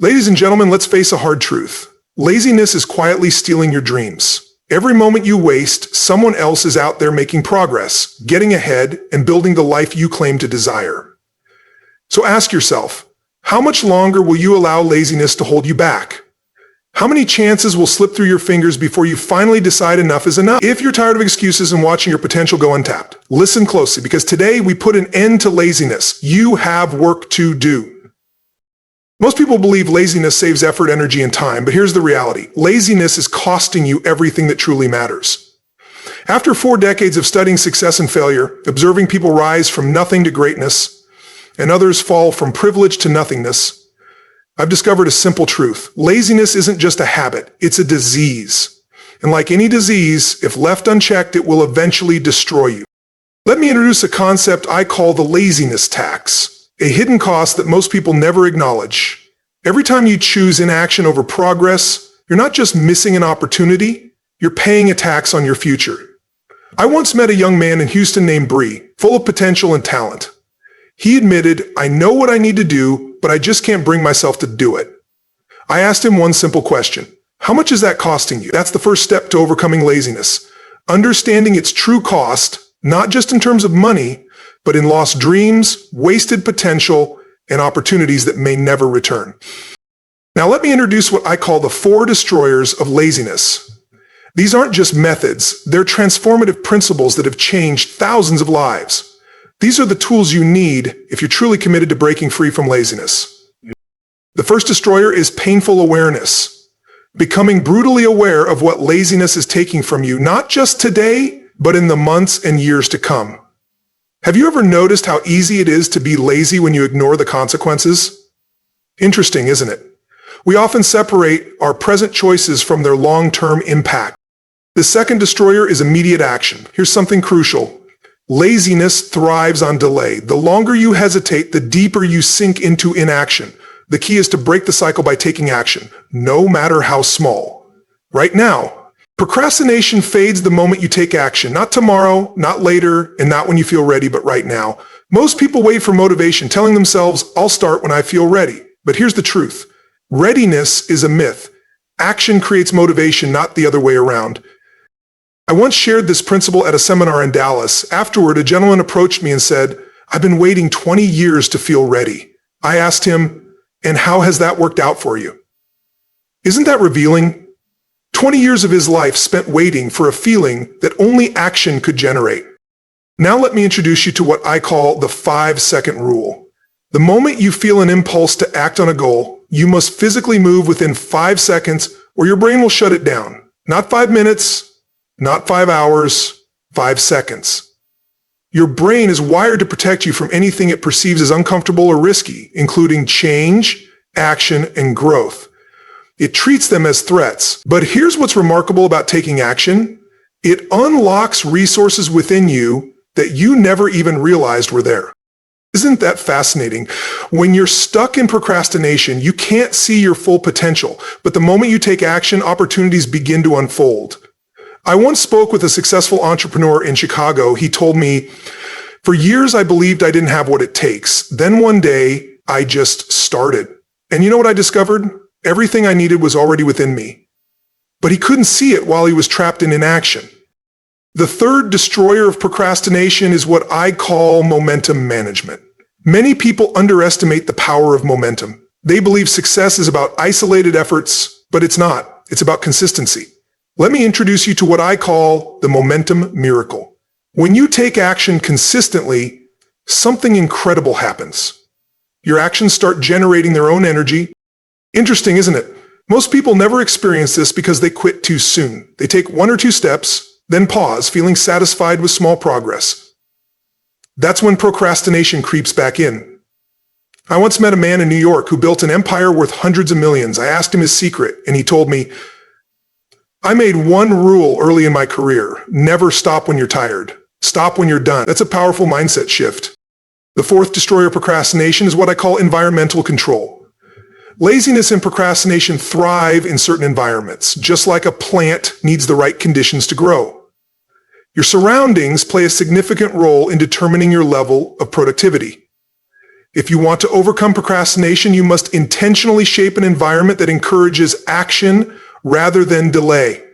Ladies and gentlemen, let's face a hard truth. Laziness is quietly stealing your dreams. Every moment you waste, someone else is out there making progress, getting ahead, and building the life you claim to desire. So ask yourself, how much longer will you allow laziness to hold you back? How many chances will slip through your fingers before you finally decide enough is enough? If you're tired of excuses and watching your potential go untapped, listen closely because today we put an end to laziness. You have work to do. Most people believe laziness saves effort, energy, and time, but here's the reality. Laziness is costing you everything that truly matters. After 4 decades of studying success and failure, observing people rise from nothing to greatness, and others fall from privilege to nothingness, I've discovered a simple truth. Laziness isn't just a habit, it's a disease. And like any disease, if left unchecked, it will eventually destroy you. Let me introduce a concept I call the laziness tax. A hidden cost that most people never acknowledge. Every time you choose inaction over progress, you're not just missing an opportunity, you're paying a tax on your future. I once met a young man in Houston named Bree, full of potential and talent. He admitted, I know what I need to do, but I just can't bring myself to do it. I asked him one simple question. How much is that costing you? That's the first step to overcoming laziness. Understanding its true cost, not just in terms of money, but in lost dreams, wasted potential, and opportunities that may never return. Now let me introduce what I call the 4 destroyers of laziness. These aren't just methods, they're transformative principles that have changed thousands of lives. These are the tools you need if you're truly committed to breaking free from laziness. The first destroyer is painful awareness. Becoming brutally aware of what laziness is taking from you, not just today, but in the months and years to come. Have you ever noticed how easy it is to be lazy when you ignore the consequences? Interesting, isn't it? We often separate our present choices from their long-term impact. The second destroyer is immediate action. Here's something crucial. Laziness thrives on delay. The longer you hesitate, the deeper you sink into inaction. The key is to break the cycle by taking action, no matter how small. Right now. Procrastination fades the moment you take action, not tomorrow, not later, and not when you feel ready, but right now. Most people wait for motivation, telling themselves, I'll start when I feel ready. But here's the truth. Readiness is a myth. Action creates motivation, not the other way around. I once shared this principle at a seminar in Dallas. Afterward, a gentleman approached me and said, I've been waiting 20 years to feel ready. I asked him, and how has that worked out for you? Isn't that revealing? 20 years of his life spent waiting for a feeling that only action could generate. Now let me introduce you to what I call the 5-second rule. The moment you feel an impulse to act on a goal, you must physically move within 5 seconds or your brain will shut it down. Not 5 minutes, not 5 hours, 5 seconds. Your brain is wired to protect you from anything it perceives as uncomfortable or risky, including change, action, and growth. It treats them as threats. But here's what's remarkable about taking action. It unlocks resources within you that you never even realized were there. Isn't that fascinating? When you're stuck in procrastination, you can't see your full potential. But the moment you take action, opportunities begin to unfold. I once spoke with a successful entrepreneur in Chicago. He told me, for years I believed I didn't have what it takes. Then one day, I just started. And you know what I discovered? Everything I needed was already within me. But he couldn't see it while he was trapped in inaction. The third destroyer of procrastination is what I call momentum management. Many people underestimate the power of momentum. They believe success is about isolated efforts, but it's not. It's about consistency. Let me introduce you to what I call the momentum miracle. When you take action consistently, something incredible happens. Your actions start generating their own energy. Interesting, isn't it? Most people never experience this because they quit too soon. They take 1 or 2 steps, then pause, feeling satisfied with small progress. That's when procrastination creeps back in. I once met a man in New York who built an empire worth hundreds of millions. I asked him his secret, and he told me, I made one rule early in my career. Never stop when you're tired. Stop when you're done. That's a powerful mindset shift. The fourth destroyer of procrastination is what I call environmental control. Laziness and procrastination thrive in certain environments, just like a plant needs the right conditions to grow. Your surroundings play a significant role in determining your level of productivity. If you want to overcome procrastination, you must intentionally shape an environment that encourages action rather than delay.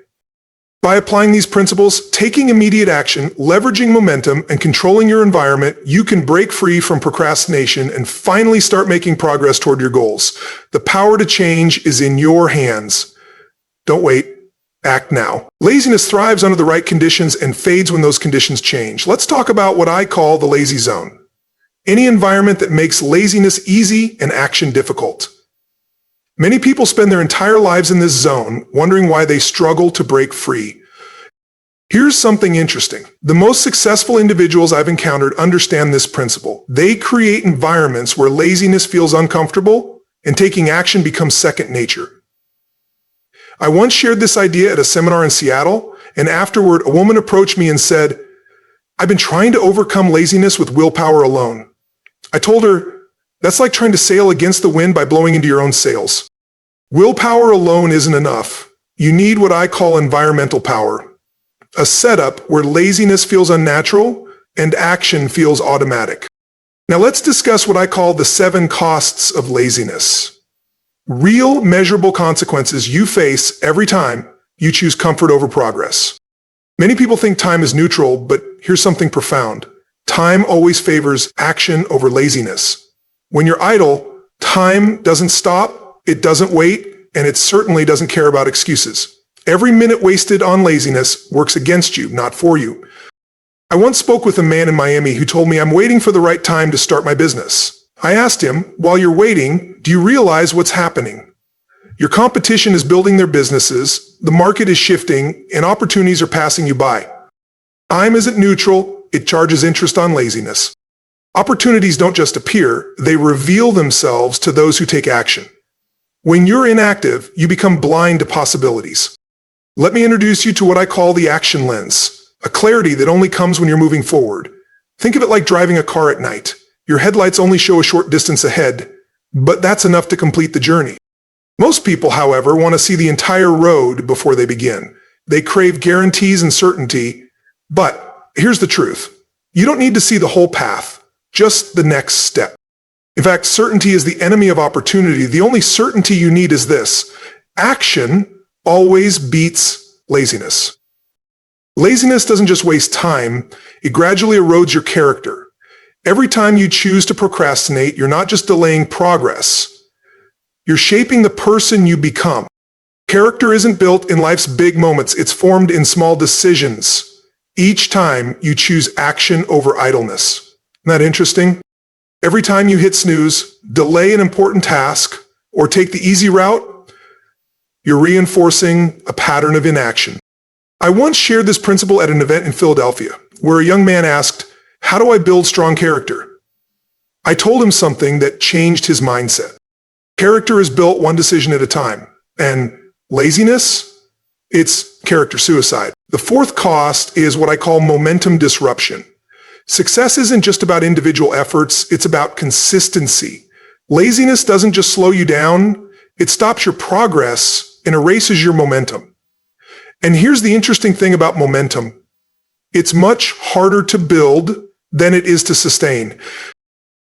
By applying these principles, taking immediate action, leveraging momentum, and controlling your environment, you can break free from procrastination and finally start making progress toward your goals. The power to change is in your hands. Don't wait. Act now. Laziness thrives under the right conditions and fades when those conditions change. Let's talk about what I call the lazy zone. Any environment that makes laziness easy and action difficult. Many people spend their entire lives in this zone, wondering why they struggle to break free. Here's something interesting. The most successful individuals I've encountered understand this principle. They create environments where laziness feels uncomfortable and taking action becomes second nature. I once shared this idea at a seminar in Seattle, and afterward, a woman approached me and said, "I've been trying to overcome laziness with willpower alone." I told her, "That's like trying to sail against the wind by blowing into your own sails. Willpower alone isn't enough. You need what I call environmental power, a setup where laziness feels unnatural and action feels automatic." Now let's discuss what I call the 7 costs of laziness. Real, measurable consequences you face every time you choose comfort over progress. Many people think time is neutral, but here's something profound. Time always favors action over laziness. When you're idle, time doesn't stop, it doesn't wait, and it certainly doesn't care about excuses. Every minute wasted on laziness works against you, not for you. I once spoke with a man in Miami who told me, "I'm waiting for the right time to start my business." I asked him, "While you're waiting, do you realize what's happening? Your competition is building their businesses, the market is shifting, and opportunities are passing you by. Time isn't neutral, it charges interest on laziness. Opportunities don't just appear, they reveal themselves to those who take action. When you're inactive, you become blind to possibilities." Let me introduce you to what I call the action lens, a clarity that only comes when you're moving forward. Think of it like driving a car at night. Your headlights only show a short distance ahead, but that's enough to complete the journey. Most people, however, want to see the entire road before they begin. They crave guarantees and certainty, but here's the truth. You don't need to see the whole path, just the next step. In fact, certainty is the enemy of opportunity. The only certainty you need is this: action always beats laziness. Laziness doesn't just waste time, it gradually erodes your character. Every time you choose to procrastinate, you're not just delaying progress, you're shaping the person you become. Character isn't built in life's big moments, it's formed in small decisions. Each time you choose action over idleness. Isn't that interesting? Every time you hit snooze, delay an important task, or take the easy route, you're reinforcing a pattern of inaction. I once shared this principle at an event in Philadelphia, where a young man asked, "How do I build strong character?" I told him something that changed his mindset. Character is built one decision at a time, and laziness? It's character suicide. The 4th cost is what I call momentum disruption. Success isn't just about individual efforts, it's about consistency. Laziness doesn't just slow you down, it stops your progress and erases your momentum. And here's the interesting thing about momentum. It's much harder to build than it is to sustain.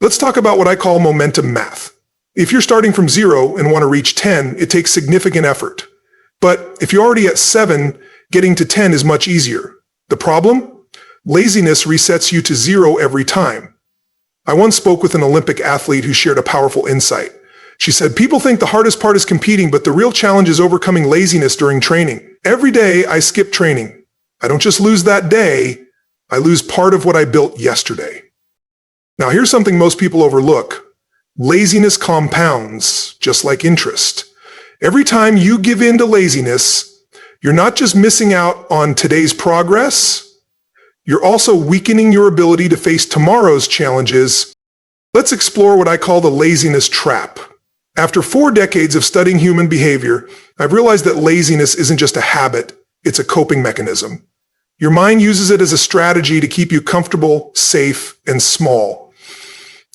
Let's talk about what I call momentum math. If you're starting from 0 and want to reach 10, it takes significant effort. But if you're already at 7, getting to 10 is much easier. The problem? Laziness resets you to 0 every time. I once spoke with an Olympic athlete who shared a powerful insight. She said, "People think the hardest part is competing, but the real challenge is overcoming laziness during training. Every day I skip training. I don't just lose that day, I lose part of what I built yesterday." Now here's something most people overlook. Laziness compounds, just like interest. Every time you give in to laziness, you're not just missing out on today's progress, you're also weakening your ability to face tomorrow's challenges. Let's explore what I call the laziness trap. After 4 decades of studying human behavior, I've realized that laziness isn't just a habit, it's a coping mechanism. Your mind uses it as a strategy to keep you comfortable, safe, and small.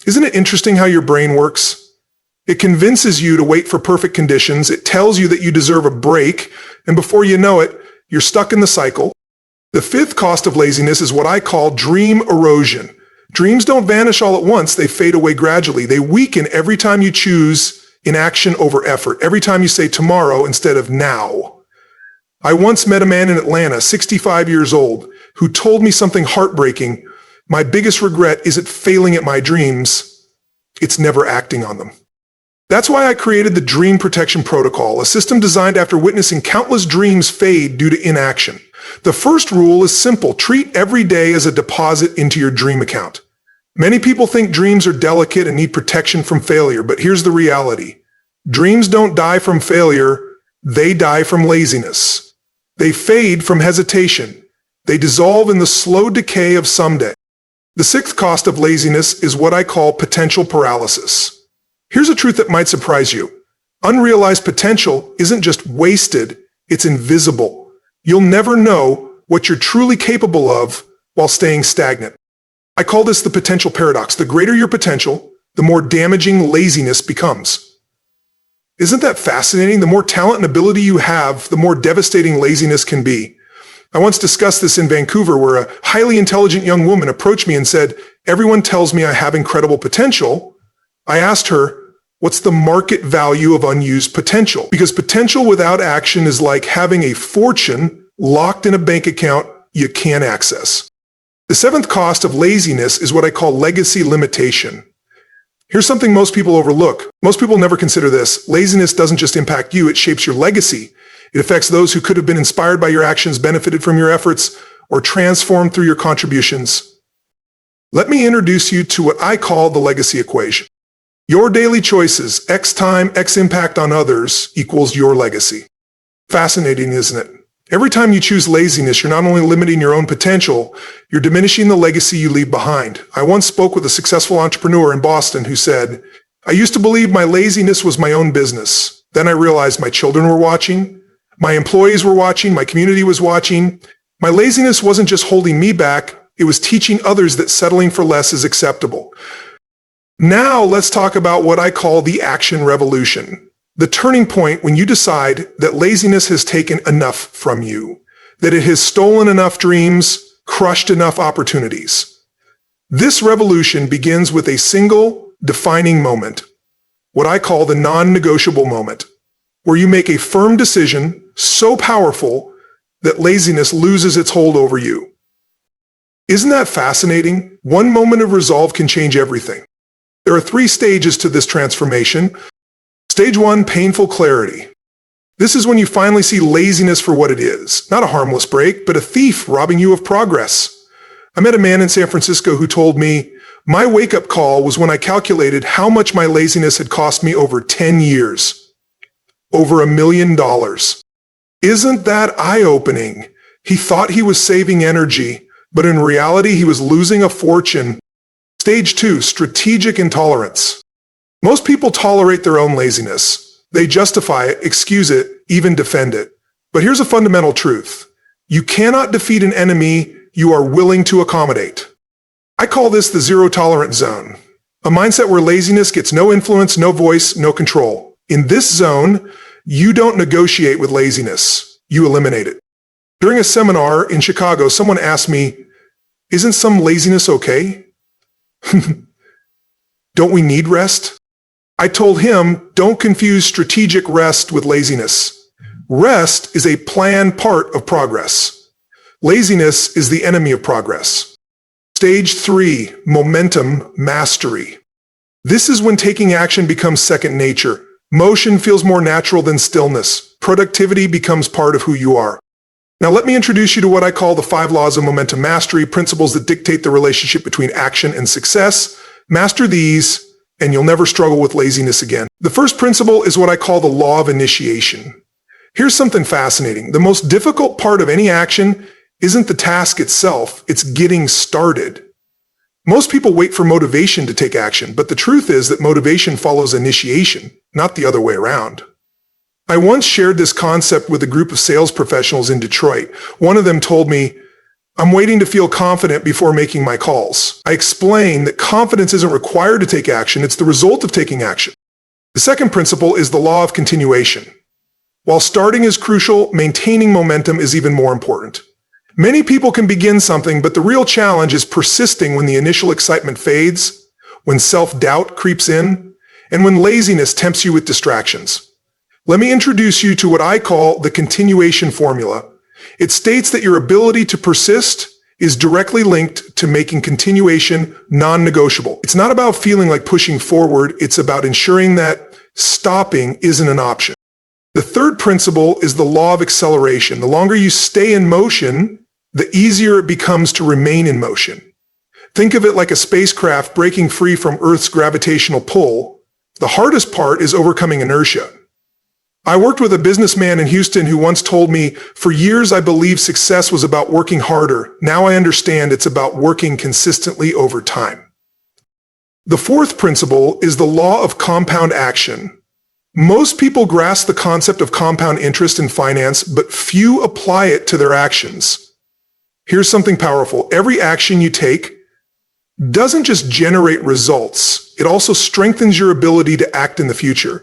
Isn't it interesting how your brain works? It convinces you to wait for perfect conditions, it tells you that you deserve a break, and before you know it, you're stuck in the cycle. The 5th cost of laziness is what I call dream erosion. Dreams don't vanish all at once. They fade away gradually. They weaken every time you choose inaction over effort, every time you say tomorrow instead of now. I once met a man in Atlanta, 65 years old, who told me something heartbreaking. My biggest regret isn't failing at my dreams. It's never acting on them. That's why I created the Dream Protection Protocol, a system designed after witnessing countless dreams fade due to inaction. The first rule is simple. Treat every day as a deposit into your dream account. Many people think dreams are delicate and need protection from failure, but here's the reality. Dreams don't die from failure. They die from laziness. They fade from hesitation. They dissolve in the slow decay of someday. The sixth cost of laziness is what I call potential paralysis. Here's a truth that might surprise you. Unrealized potential isn't just wasted, it's invisible. You'll never know what you're truly capable of while staying stagnant. I call this the potential paradox. The greater your potential, the more damaging laziness becomes. Isn't that fascinating? The more talent and ability you have, the more devastating laziness can be. I once discussed this in Vancouver, where a highly intelligent young woman approached me and said, "Everyone tells me I have incredible potential." I asked her, what's the market value of unused potential? Because potential without action is like having a fortune locked in a bank account you can't access. The seventh cost of laziness is what I call legacy limitation. Here's something most people overlook. Most people never consider this. Laziness doesn't just impact you, it shapes your legacy. It affects those who could have been inspired by your actions, benefited from your efforts, or transformed through your contributions. Let me introduce you to what I call the legacy equation. Your daily choices, X time, X impact on others, equals your legacy. Fascinating, isn't it? Every time you choose laziness, you're not only limiting your own potential, you're diminishing the legacy you leave behind. I once spoke with a successful entrepreneur in Boston who said, "I used to believe my laziness was my own business. Then I realized my children were watching, my employees were watching, my community was watching. My laziness wasn't just holding me back, it was teaching others that settling for less is acceptable." Now let's talk about what I call the action revolution. The turning point when you decide that laziness has taken enough from you, that it has stolen enough dreams, crushed enough opportunities. This revolution begins with a single defining moment, what I call the non-negotiable moment, where you make a firm decision so powerful that laziness loses its hold over you. Isn't that fascinating? One moment of resolve can change everything. There are 3 stages to this transformation. Stage 1, painful clarity. This is when you finally see laziness for what it is. Not a harmless break, but a thief robbing you of progress. I met a man in San Francisco who told me, "My wake-up call was when I calculated how much my laziness had cost me over 10 years. Over $1 million. Isn't that eye-opening? He thought he was saving energy, but in reality he was losing a fortune. Stage 2, strategic intolerance. Most people tolerate their own laziness. They justify it, excuse it, even defend it. But here's a fundamental truth. You cannot defeat an enemy you are willing to accommodate. I call this the zero-tolerance zone, a mindset where laziness gets no influence, no voice, no control. In this zone, you don't negotiate with laziness. You eliminate it. During a seminar in Chicago, someone asked me, "Isn't some laziness okay?" Don't we need rest? I told him, don't confuse strategic rest with laziness. Rest is a planned part of progress. Laziness is the enemy of progress. Stage 3, momentum mastery. This is when taking action becomes second nature. Motion feels more natural than stillness. Productivity becomes part of who you are. Now let me introduce you to what I call the 5 laws of momentum mastery, principles that dictate the relationship between action and success. Master these, and you'll never struggle with laziness again. The first principle is what I call the law of initiation. Here's something fascinating. The most difficult part of any action isn't the task itself, it's getting started. Most people wait for motivation to take action, but the truth is that motivation follows initiation, not the other way around. I once shared this concept with a group of sales professionals in Detroit. One of them told me, "I'm waiting to feel confident before making my calls." I explained that confidence isn't required to take action, it's the result of taking action. The second principle is the law of continuation. While starting is crucial, maintaining momentum is even more important. Many people can begin something, but the real challenge is persisting when the initial excitement fades, when self-doubt creeps in, and when laziness tempts you with distractions. Let me introduce you to what I call the continuation formula. It states that your ability to persist is directly linked to making continuation non-negotiable. It's not about feeling like pushing forward, it's about ensuring that stopping isn't an option. The third principle is the law of acceleration. The longer you stay in motion, the easier it becomes to remain in motion. Think of it like a spacecraft breaking free from Earth's gravitational pull. The hardest part is overcoming inertia. I worked with a businessman in Houston who once told me, "For years I believed success was about working harder. Now I understand it's about working consistently over time." The fourth principle is the law of compound action. Most people grasp the concept of compound interest in finance, but few apply it to their actions. Here's something powerful. Every action you take doesn't just generate results, it also strengthens your ability to act in the future.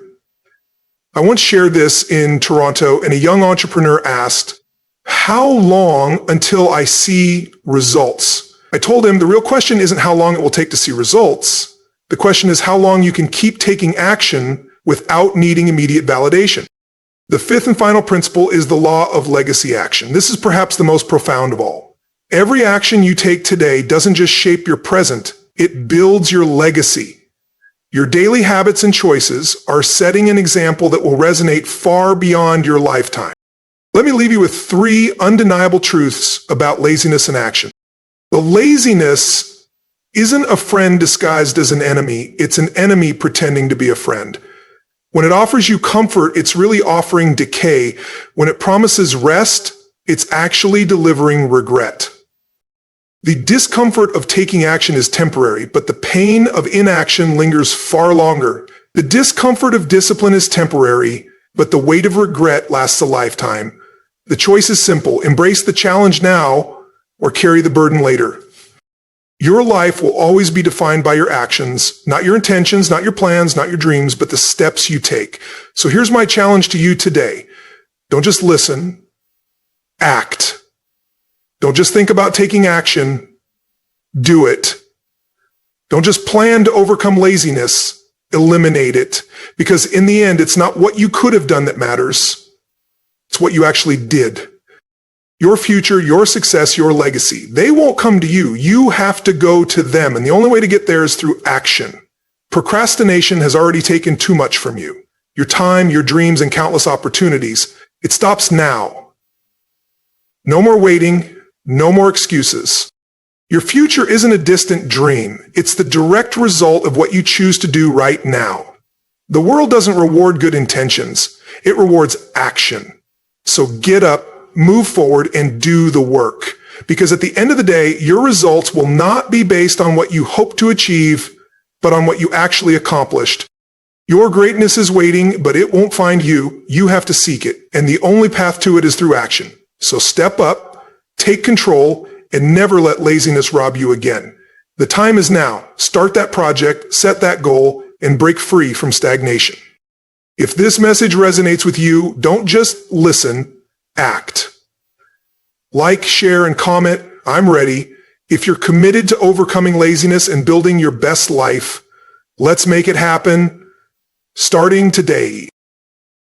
I once shared this in Toronto, and a young entrepreneur asked, "How long until I see results?" I told him the real question isn't how long it will take to see results. The question is how long you can keep taking action without needing immediate validation. The fifth and final principle is the law of legacy action. This is perhaps the most profound of all. Every action you take today doesn't just shape your present, it builds your legacy. Your daily habits and choices are setting an example that will resonate far beyond your lifetime. Let me leave you with 3 undeniable truths about laziness in action. The laziness isn't a friend disguised as an enemy, it's an enemy pretending to be a friend. When it offers you comfort, it's really offering decay. When it promises rest, it's actually delivering regret. The discomfort of taking action is temporary, but the pain of inaction lingers far longer. The discomfort of discipline is temporary, but the weight of regret lasts a lifetime. The choice is simple. Embrace the challenge now or carry the burden later. Your life will always be defined by your actions, not your intentions, not your plans, not your dreams, but the steps you take. So here's my challenge to you today. Don't just listen, act. Don't just think about taking action, do it. Don't just plan to overcome laziness, eliminate it. Because in the end, it's not what you could have done that matters. It's what you actually did. Your future, your success, your legacy. They won't come to you. You have to go to them. And the only way to get there is through action. Procrastination has already taken too much from you. Your time, your dreams, and countless opportunities. It stops now. No more waiting. No more excuses. Your future isn't a distant dream. It's the direct result of what you choose to do right now. The world doesn't reward good intentions. It rewards action. So get up, move forward, and do the work. Because at the end of the day, your results will not be based on what you hope to achieve, but on what you actually accomplished. Your greatness is waiting, but it won't find you. You have to seek it. And the only path to it is through action. So step up, take control, and never let laziness rob you again. The time is now. Start that project, set that goal, and break free from stagnation. If this message resonates with you, don't just listen, act. Like, share, and comment. I'm ready. If you're committed to overcoming laziness and building your best life, let's make it happen starting today.